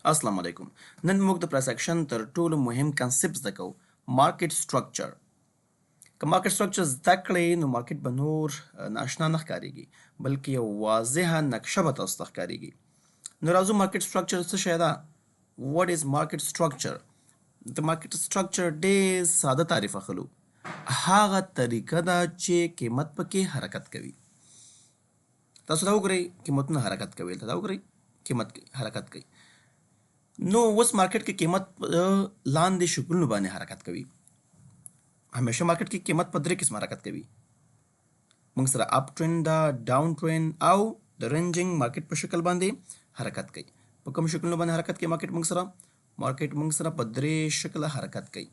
السلام علیکم. نن موږ د پرایس اکشن تر ټولو مهم کنسپټ زده کوو. مارکیټ سټرکچر. که مارکیټ سټرکچر زده کړئ نو مارکیټ به نور ناشنا نه ښکارېږي بلکې یو واضحه نقشه به تاسو ته ښکارېږي. نو راځو مارکیټ سټرکچر څه شی ده؟ واټ از مارکیټ سټرکچر؟ د مارکیټ سټرکچر ډېر ساده تعریف اخلو. هغه طریقه ده چې قیمت پکې حرکت کوي. تاسو دا وګورئ قیمتونه حرکت کوي. دلته دا وګورئ قیمت حرکت کوي. نو اوس مارکیټ کې قیمت لاندې شکلونو باندې حرکت کوي. همیشه مارکیټ کې قیمت په درې قسمه حرکت کوي. موږ سره اپ ټرند ده، ډاون ټرند او د رینجینګ مارکیټ په شکل باندې حرکت کوي. په کوم شکلونو باندې حرکت کوي مارکیټ موږ سره په درې شکله حرکت کوي.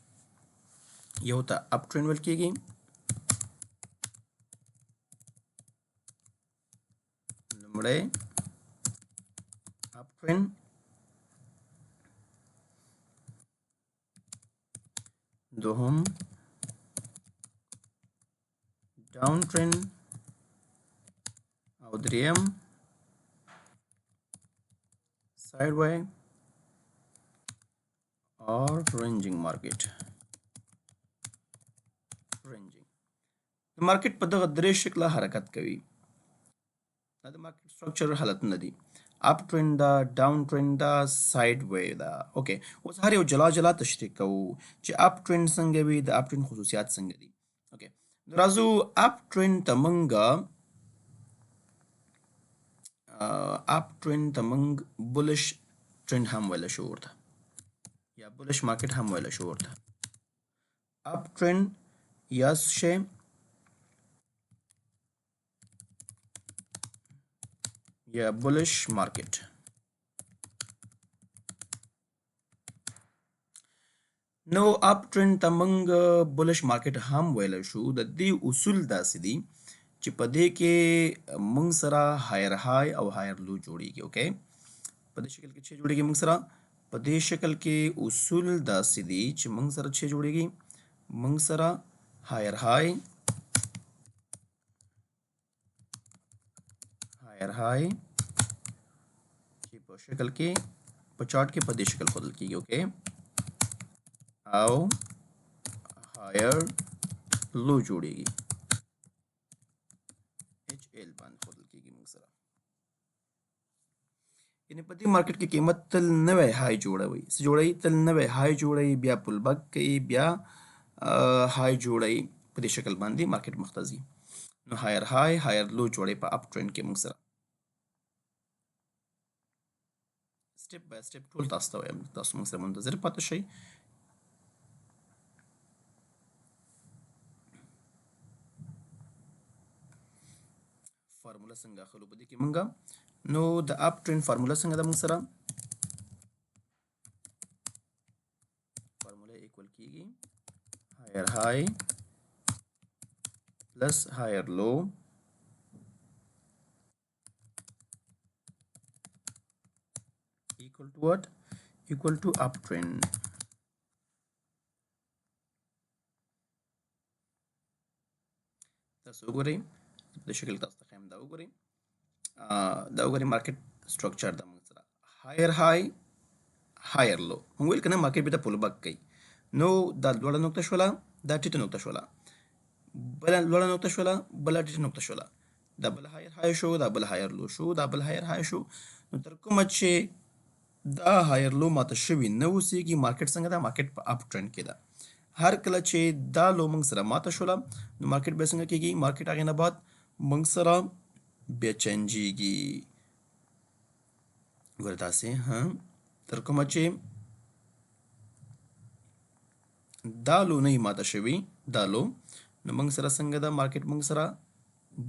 یو ته اپ ټرند ویل کېږي، لومړی اپ ټرند، دوهم ډاون ټرند او دریم سایډ وے اور رینجینګ مارکیټ. مارکیټ په دغه درې شکله حرکت کوي. دا د مارکیټ سټرکچر حالتونه دي. اپ ټرند ده، ډاون ټرند ده، سایډ وے ده. اوکې، اوس هر یو جلا جلا تشریح کوو چې اپ ټرند څنګه وي، د اپ ټرند خصوصیات څنګه دي. اوکې، راځو اپ ټرند ته موږ بولش ټرند هم ویلی شو ورته، یا بولش مارکیټ هم ویلی شو ورته. اپ ټرند یا څه شی؟ یا بولش مارکیټ. نو اپ ټرند ته موږ بولش مارکیټ هم ویلی شو. د دې اصول داسې دي چې په دې کې موږ سره هایر های او هایر لو جوړیږي. اوکې، په دې شکل کې چې جوړیږي موږ سره، په دې شکل کې اصول داسې دي چې موږ سره چې جوړیږي، موږ سره هایر های چې په شکل کې په چارت کې په دې شکل ښودل کېږي. اوکې، او هایر لو جوړیږي، ایچ ایل باندې ښودل کېږي موږ سره. یعنې په دې مارکیټ کې قیمت تل نوی های جوړوي. څه جوړوي؟ تل نوی های جوړوي، بیا پل بک کوي، بیا های جوړوي. په دې شکل باندې مارکیټ مخ ته ځي. نو هایر های هایر لو جوړوي په اپ ټرند کې موږ سره. سټپ بای سټپ ټول تاسو ته وایم، تاسو موږ سره منتظر پاتې شئ. فارموله څنګه اخلو په دې کې موږ؟ نو د اپ ټرند فارموله څنګه ده موږ سره؟ فارموله ایکول کېږي هایر های پلس هایر لو equal to what? Equal to uptrend. تاسو وګورئ د شکل تاسو ته ښیم، دا وګورئ مارکیټ سټرکچر د موږ سره هایر های هایر لو. موږ ویل کنه مارکیټ بیا پل بک کوي. نو دا لوړه نقطه شوله، دا ټیټه نقطه شوله، بله لوړه نقطه شوله، بله ټیټه نقطه شوله، دا بل هایر های شو، دا بل هایر لو شو، دا بل هایر های شو. نو تر کومه چې دا هایر لو ماته شوي نه اوسېږي، مارکیټ څنګه ده؟ مارکیټ په اپ ټرند کې ده. هر کله چې دا لو موږ سره ماته شوله نو مارکیټ بیا څنګه کېږي؟ مارکیټ هغې نه بعد موږ سره بیا چینجېږي. ګوره داسې تر کومه چې دا لو نه وي ماته شوي، دا لو، نو موږ سره څنګه ده؟ مارکیټ موږ سره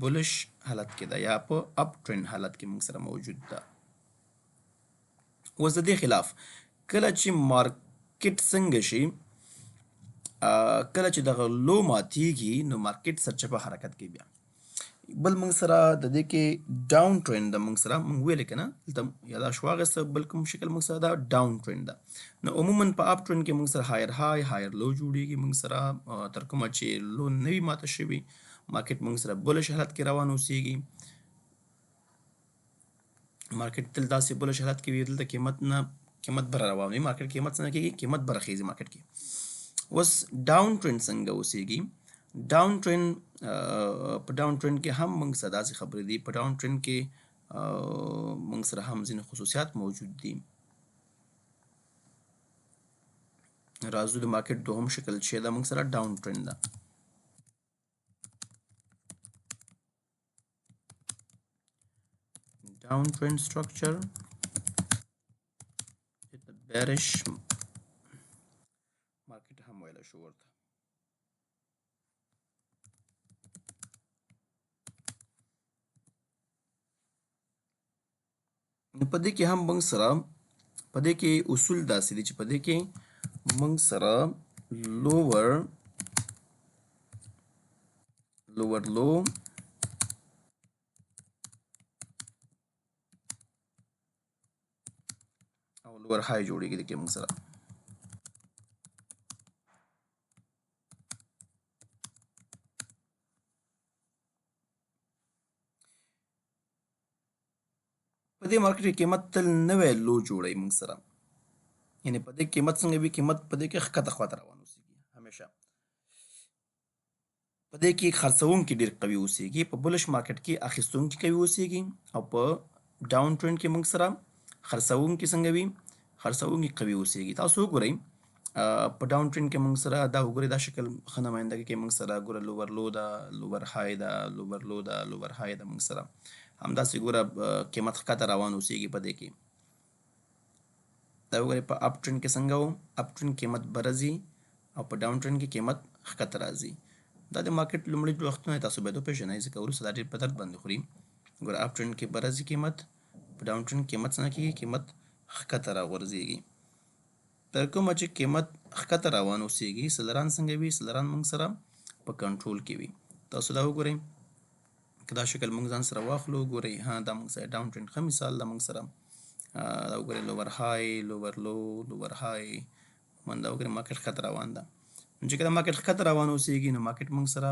بولش حالت کې ده یا په اپ ټرند حالت کې موږ سره موجود ده. اوس د دې خلاف کله چې مارکیټ څنګه شي، کله چې دغه لو ماتیږي نو مارکیټ سرچپه حرکت کوي. بیا بل موږ سره د دې کې ډاون ټرند ده. موږ سره موږ ویلې که نه دلته یاداشت واخیسته، بل کوم شکل موږ سره ده ډاون ټرند ده. نو عموما په اپ ټرند کې موږ سره هایر های هایر لو جوړیږي. موږ سره تر کومه چې لو نه وي ماته شوي، مارکیټ موږ سره بولش حالت کې روان اوسېږي. مارکیټ تل داسې بولش حالت کې وي، دلته قیمت نه قیمت بر روان وي مارکیټ قیمت څنګه کېږي قیمت برخیزي مارکیټ کې. اوس ډاون ټرند څنګه اوسېږي؟ ډاون ټرند په ډاون ټرند کې هم موږ سره داسې خبرې دي. په ډاون ټرند کې موږ سره هم ځینې خصوصیات موجود دي. راځو د مارکیټ دوهم شکل چې دا موږ سره ډاون ټرند ده. ډاون ټرند سټرکچر bearish مارکیټ هم ویلی شو ورته. نو په دې کې هم موږ سره په دې کې اصول داسې دي چې په دې کې موږ سره lower low او lower high جوړیږي. د کې موږ سره په دې مارکیټ کې قیمت تل نوی لو جوړوي موږ سره. یعنې په دې قیمت څنګه وي؟ قیمت په دې کې ښکته خواته روان اوسېږي همیشه. په دې کې خرڅوونکي ډېر قوي اوسېږي. په بلش مارکیټ کې اخیستونکي قوي اوسېږي او په ډاون ټرند کې موږ سره خرڅوونکي څنګه وي؟ خرڅوونکي قوي اوسېږي. تاسو وګورئ په ډاون ټرند کې موږ سره دا وګورئ دا شکل ښه نمایندګي کې موږ سره ګوره لوور لو ده، لوور های ده، لوور لو ده، لوور های ده. موږ سره همداسې ګوره قیمت ښکته روان اوسېږي په دې کې. دا وګورئ په اپ ټرند کې څنګه و؟ اپ ټرند قیمت به راځي او په ډاون ټرند کې قیمت ښکته راځي. دا د مارکیټ لومړي جوړښتونه تاسو باید وپېژنئ ځکه وروسته دا ډېر په درد باندې خوري. ګوره اپ ټرند کې به راځي قیمت، په ډاون ټرند قیمت څنګه کېږي؟ قیمت ښکته راغورځېږي. تر کومه چې قیمت ښکته روان اوسېږي سیلران څنګه وي؟ سیلران موږ سره په کنټرول کې وي. تاسو دا وګورئ که دا شکل موږ ځان سره واخلو ګورئ دا موږ سره ډاون ټرند ښه مثال ده. موږ سره دا وګورئ لوور های، لوور لو، لوور های. دا وګورئ مارکیټ ښکته روان ده. چې کله مارکیټ ښکته روان اوسېږي نو مارکیټ موږ سره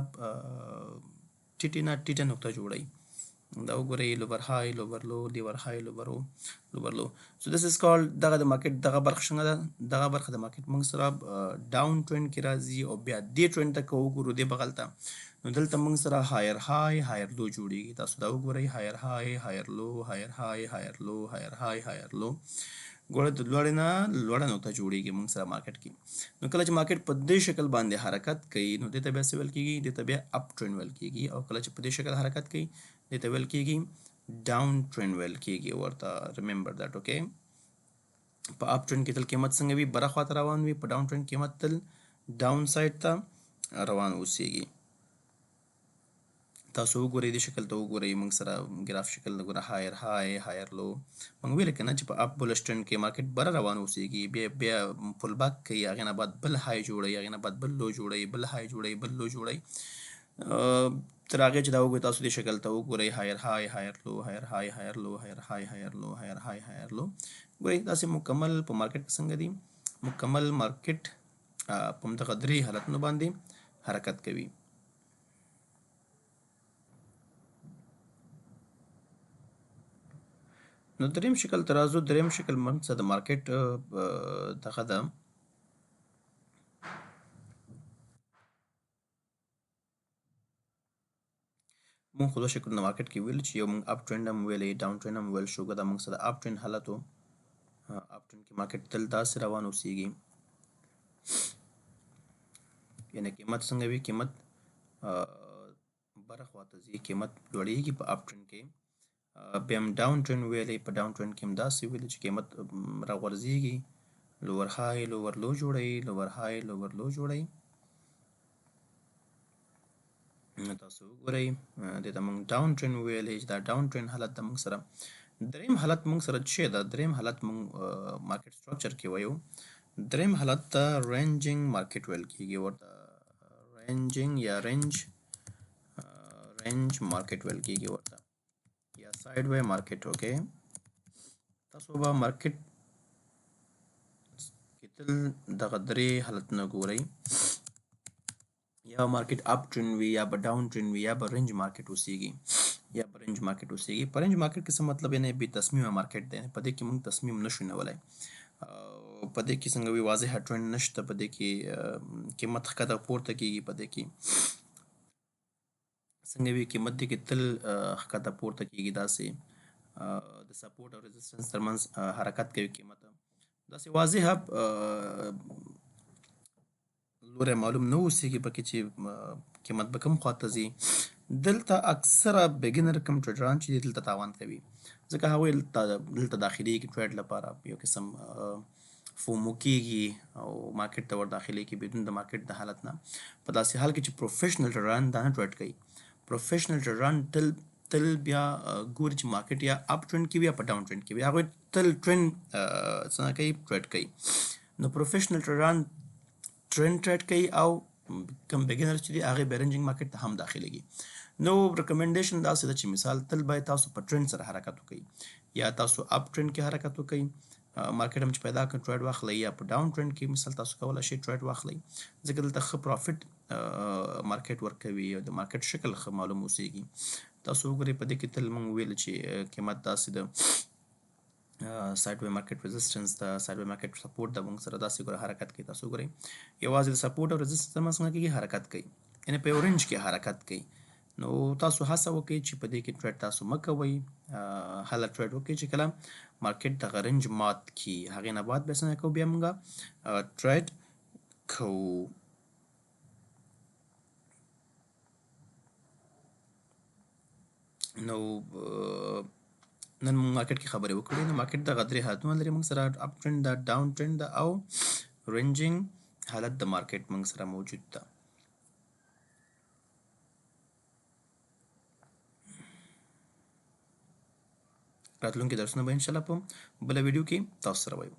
ټیټې نه ټیټه نقطه جوړوي. دا وګورئ لوور های، لوور لو، لوور های، لوور لو. سو دس از کالډ دغه د مارکیټ دغه برخه څنګه ده؟ دغه برخه د مارکیټ موږ سره ډاون ټرند کې راځي او بیا دې ټرند ته که وګورو دې بغل ته نو دلته موږ سره هایر های، هایر لو جوړیږي. تاسو دا وګورئ هایر های، هایر لو، هایر های، هایر لو، هایر های، هایر لو. ګوره د لوړې نه لوړه نقطه جوړیږي موږ سره مارکیټ کې. نو کله چې مارکیټ په دې شکل باندې حرکت کوي نو دې ته بیا څه ویل کېږي؟ دې ته بیا اپ ټرند ویل کېږي. او کله چې په دې شکل حرکت کوي دې ته ویل کېږي ډاون ټرند ویل کېږي ورته. ریممبر دیټ اوکې. په اپ ټرند کې تل قیمت څنګه وي؟ بره خواته روان وي. په ډاون ټرند قیمت تل ډاون سایډ ته روان اوسېږي. تاسو وګورئ دې شکل ته وګورئ موږ سره ګراف شکل ګوره هایر های، هایر لو. موږ ویل که نه چې په اپ بلش ټرند کې مارکیټ بره روان اوسېږي بیا پل باک کوي، هغې نه بعد بل های جوړوي، هغې نه بعد بل لو جوړوي، بل های جوړوي، بل لو جوړوي. تر هغې چې دا وګورئ تاسو دې شکل ته وګورئ هایر های، هایر لو، هایر های، هایر لو، هایر های، هایر لو، هایر های، هایر لو. ګورئ داسې مکمل په مارکیټ کې څنګه دي؟ مکمل مارکیټ په همدغه درې حالتونو باندې حرکت کوي. نو دریم شکل ته راځو. دریم شکل موږ څه د مارکیټ دغه ده موږ خو دوه شکلونه مارکیټ کې ویل چې یو موږ اپ ټرند هم ویلی، ډاون ټرند هم ویل شو. دا موږ سره اپ ټرند حالت و. اپ ټرند کې مارکیټ تل داسې روان اوسېږي. یعنې قیمت څنګه وي؟ قیمت بره خواته ځي، قیمت لوړېږي په اپ ټرند کې. بیا هم ډاون ټرند ویلی، په ډاون ټرند کې هم داسې ویلي چې قیمت راغورځېږي، لوور های، لوور لو جوړوي، لوور های، لوور لو جوړوي. تاسو وګورئ دې ته موږ ډاون ټرند ویلی چې دا ډاون ټرند حالت ده موږ سره. دریم حالت موږ سره څه ده؟ دریم حالت موږ مارکیټ سټرکچر کې وایو. دریم حالت ته رینجینګ مارکیټ ویل کېږي ورته. رینجینګ یا رینج مارکیټ ویل کېږي ورته یا سایډ وی مارکیټ. اوکې. تاسو به مارکیټ کې تل دغه درې حالتونه ګورئ. یا مارکیټ اپ ټرند وي، یا به ډاون ټرند وي، یا به رینج مارکیټ اوسېږي، یا به رینج مارکیټ اوسېږي. په رینج مارکیټ کې څه مطلب؟ یعنې بې تصمیمه مارکیټ دی. په دې کې موږ تصمیم نشو نیولی. په دې کې څنګه وي واضحه ټرند نشته، په دې کې قیمت ښکته پورته کیږي، په دې کې څنګه وي قیمت دې کې تل ښکته پورته کیږي، داسې د سپورټ او ريزिस्टेंस ترمنځ حرکت کوي قیمت، داسې واضحه لوری معلوم نه اوسېږي پکې چې قیمت به کوم خواته ځي. دلته اکثره بګینر کوم ټریډران چې دي دلته تاوان کوي، ځکه هغوی دلته داخليږي ټریډ لپاره، یو قسم فومو کېږي او مارکیټ ته ور داخليږي بدون د مارکیټ د حالت نه. په داسې حال کې چې پروفیشنل ټریډران دا نه ټریډ کوي، پروفیشنل ټریډران تل بیا ګوري چې مارکیټ یا اپ ټرند کې وي یا په ډاون ټرند کې وي، هغوی تل ټرند څنګه کوي ټریډ کوي. نو پروفیشنل ټریډران ټرند ټریډ کوي او کوم بګینر چې دي هغې بیا رینجینګ مارکیټ ته هم داخليږي. نو ریکمنډیشن داسې ده چې مثال تل باید تاسو په ټرند سره حرکت وکړئ، یا تاسو اپ ټرند کې حرکت وکړئ، مارکیټ هم چې پیدا کړ ټریډ واخلئ، یا په ډاون ټرند کې مثال تاسو کولی شئ ټریډ واخلئ، ځکه دلته ښه پرافټ مارکیټ ورکوي او د مارکیټ شکل ښه معلوم اوسېږي. تاسو وګورئ په دې کې تل موږ ویل چې قیمت داسې د سایډ وی مارکیټ ريزिस्टेंस دا سایډ وی مارکیټ سپورټ د موږ سره داسې ګوره حرکت کوي. تاسو ګورئ یوازې د سپورټ او ريزिस्टेंस ترمنځ څنګه کېږي حرکت کوي، یعنې په یو رینج کې حرکت کوي. نو تاسو هڅه وکړئ چې په دې کې ټریډ تاسو مه کوئ، هله ټریډ وکړئ چې کله مارکیټ دغه رینج مات کړي، هغې نه بعد بیا څنګه کوو بیا موږ ټریډ کوو. نو نن موږ مارکیټ کې خبرې وکړې، نو مارکیټ دغه درې حالتونه لري موږ سره، اپ ټرند ده، ډاون ټرند ده او رینجینګ حالت د مارکیټ موږ سره موجود ده. راتلونکي درسونه به انشاءالله په بله ویډیو کې تاسو سره وایو.